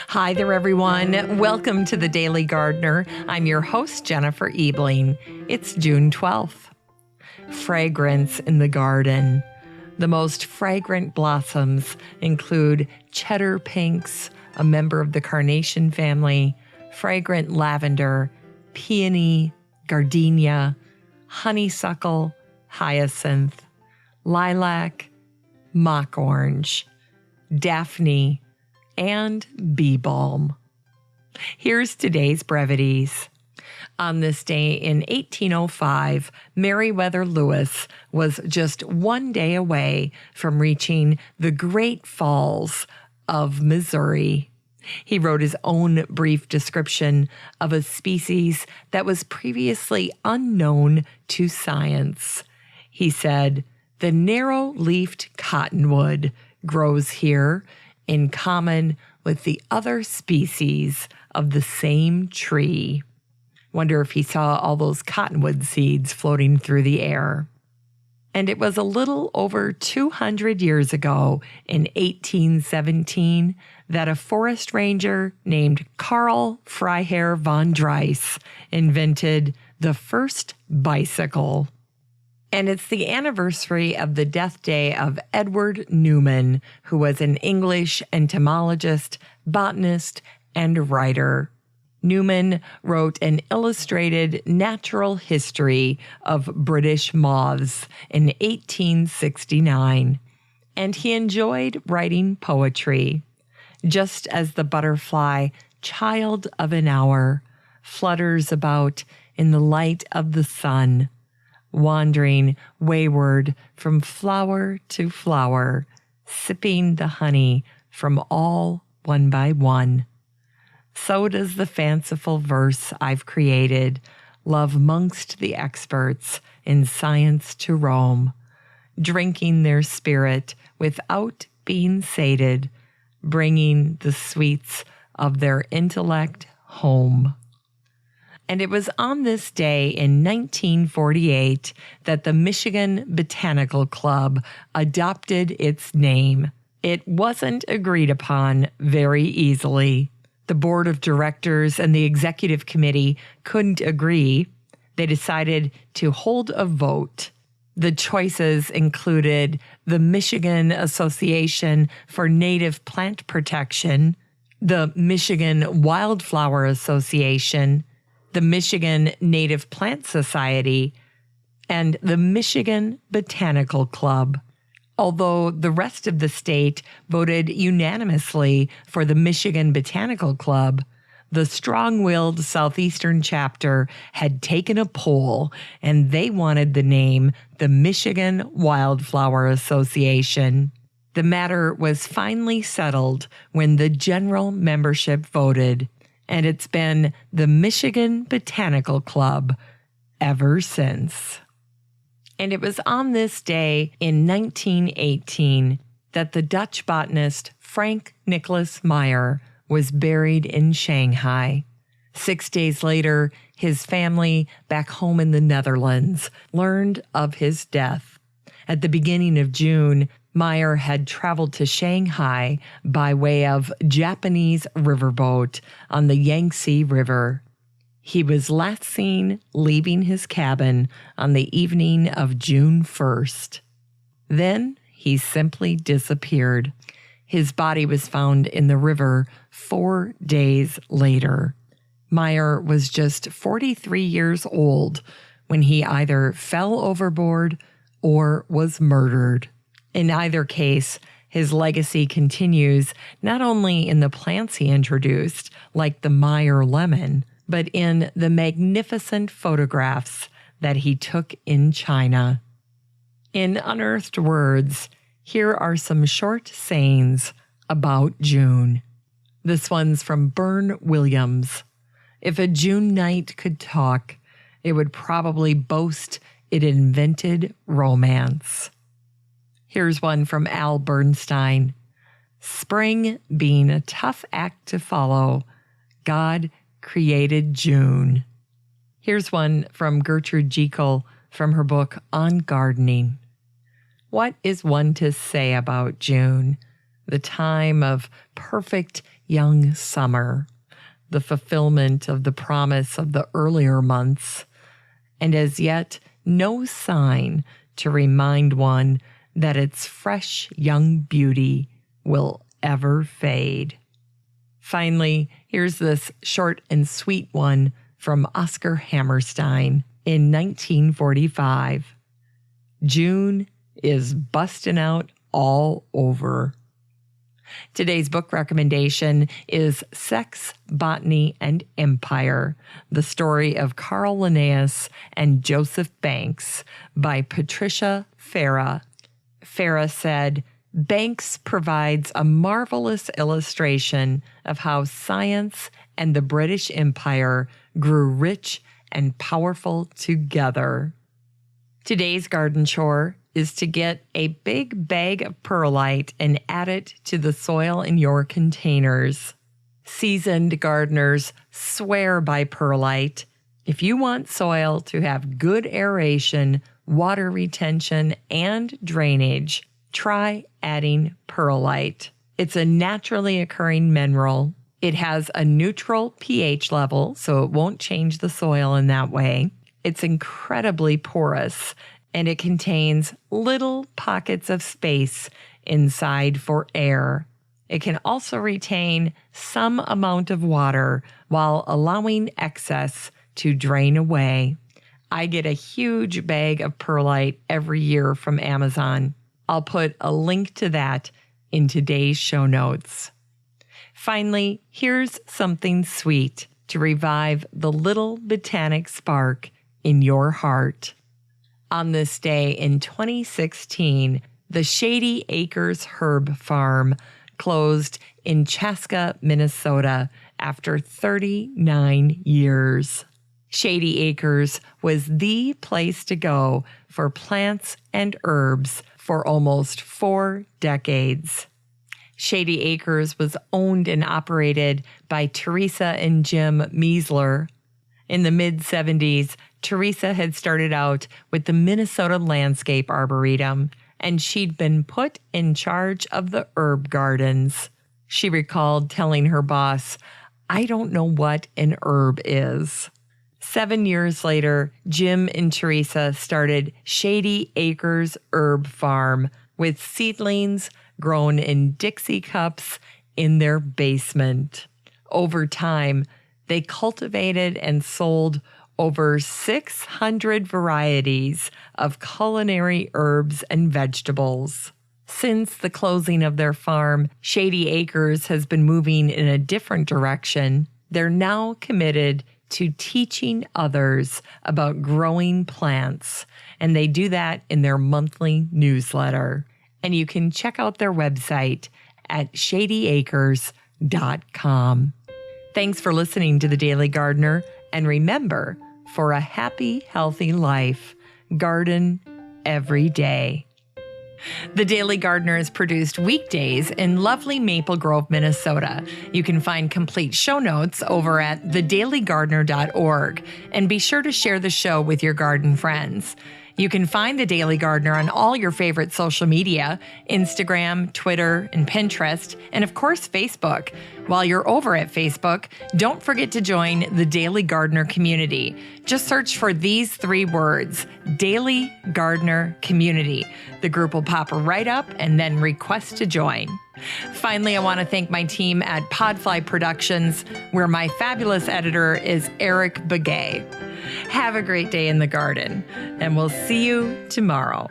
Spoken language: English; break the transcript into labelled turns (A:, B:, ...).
A: Hi there, everyone. Welcome to the Daily Gardener. I'm your host, Jennifer Ebling. It's June 12th. Fragrance in the garden. The most fragrant blossoms include cheddar pinks, a member of the carnation family, fragrant lavender, peony, gardenia, honeysuckle, hyacinth, lilac, mock orange, Daphne, and bee balm. Here's today's brevities. On this day in 1805, Meriwether Lewis was just one day away from reaching the Great Falls of Missouri. He wrote his own brief description of a species that was previously unknown to science. He said, "The narrow-leafed cottonwood grows here in common with the other species of the same tree." Wonder if he saw all those cottonwood seeds floating through the air. And it was a little over 200 years ago, in 1817, that a forest ranger named Karl Freiherr von Drais invented the first bicycle. And it's the anniversary of the death day of Edward Newman, who was an English entomologist, botanist, and writer. Newman wrote an illustrated natural history of British moths in 1869, and he enjoyed writing poetry, just as the butterfly, child of an hour, flutters about in the light of the sun, wandering wayward from flower to flower, sipping the honey from all one by one. So does the fanciful verse I've created love mongst the experts in science to roam, drinking their spirit without being sated, bringing the sweets of their intellect home. And it was on this day in 1948 that the Michigan Botanical Club adopted its name. It wasn't agreed upon very easily. The board of directors and the executive committee couldn't agree. They decided to hold a vote. The choices included the Michigan Association for Native Plant Protection, the Michigan Wildflower Association, the Michigan Native Plant Society, and the Michigan Botanical Club. Although the rest of the state voted unanimously for the Michigan Botanical Club, the strong-willed Southeastern chapter had taken a poll, and they wanted the name the Michigan Wildflower Association. The matter was finally settled when the general membership voted, and it's been the Michigan Botanical Club ever since. And it was on this day in 1918 that the Dutch botanist Frank Nicholas Meyer was buried in Shanghai. 6 days later, his family back home in the Netherlands learned of his death. At the beginning of June, Meyer had traveled to Shanghai by way of Japanese riverboat on the Yangtze River. He was last seen leaving his cabin on the evening of June 1st. Then he simply disappeared. His body was found in the river 4 days later. Meyer was just 43 years old when he either fell overboard or was murdered. In either case, his legacy continues not only in the plants he introduced, like the Meyer lemon, but in the magnificent photographs that he took in China. In Unearthed Words, here are some short sayings about June. This one's from Bern Williams. If a June night could talk, it would probably boast it invented romance. Here's one from Al Bernstein. Spring being a tough act to follow, God created June. Here's one from Gertrude Jekyll from her book On Gardening. What is one to say about June? the time of perfect young summer, the fulfillment of the promise of the earlier months, and as yet no sign to remind one that its fresh young beauty will ever fade. Finally, here's this short and sweet one from Oscar Hammerstein in 1945. June is busting out all over. Today's book recommendation is Sex, Botany, and Empire, the story of Karl Linnaeus and Joseph Banks by Patricia Farah. Farah said, Banks provides a marvelous illustration of how science and the British Empire grew rich and powerful together. Today's garden chore is to get a big bag of perlite and add it to the soil in your containers. Seasoned gardeners swear by perlite. If you want soil to have good aeration, water retention, and drainage, try adding perlite. It's a naturally occurring mineral. It has a neutral pH level, so it won't change the soil in that way. It's incredibly porous, and it contains little pockets of space inside for air. It can also retain some amount of water while allowing excess to drain away. I get a huge bag of perlite every year from Amazon. I'll put a link to that in today's show notes. Finally, here's something sweet to revive the little botanic spark in your heart. On this day in 2016, the Shady Acres Herb Farm closed in Chaska, Minnesota after 39 years. Shady Acres was the place to go for plants and herbs for almost 4 decades. Shady Acres was owned and operated by Teresa and Jim Meisler. In the mid-70s, Teresa had started out with the Minnesota Landscape Arboretum, and she'd been put in charge of the herb gardens. She recalled telling her boss, "I don't know what an herb is." 7 years later, Jim and Teresa started Shady Acres Herb Farm with seedlings grown in Dixie cups in their basement. Over time, they cultivated and sold over 600 varieties of culinary herbs and vegetables. Since the closing of their farm, Shady Acres has been moving in a different direction. They're now committed to teaching others about growing plants, and they do that in their monthly newsletter. And you can check out their website at shadyacres.com. Thanks for listening to The Daily Gardener, and remember, for a happy, healthy life, garden every day. The Daily Gardener is produced weekdays in lovely Maple Grove, Minnesota. You can find complete show notes over at thedailygardener.org, and be sure to share the show with your garden friends. You can find The Daily Gardener on all your favorite social media, Instagram, Twitter, and Pinterest, and of course, Facebook. While you're over at Facebook, don't forget to join the Daily Gardener community. Just search for these 3 words, Daily Gardener Community. The group will pop right up, and then request to join. Finally, I want to thank my team at Podfly Productions, where my fabulous editor is Eric Begay. Have a great day in the garden, and we'll see you tomorrow.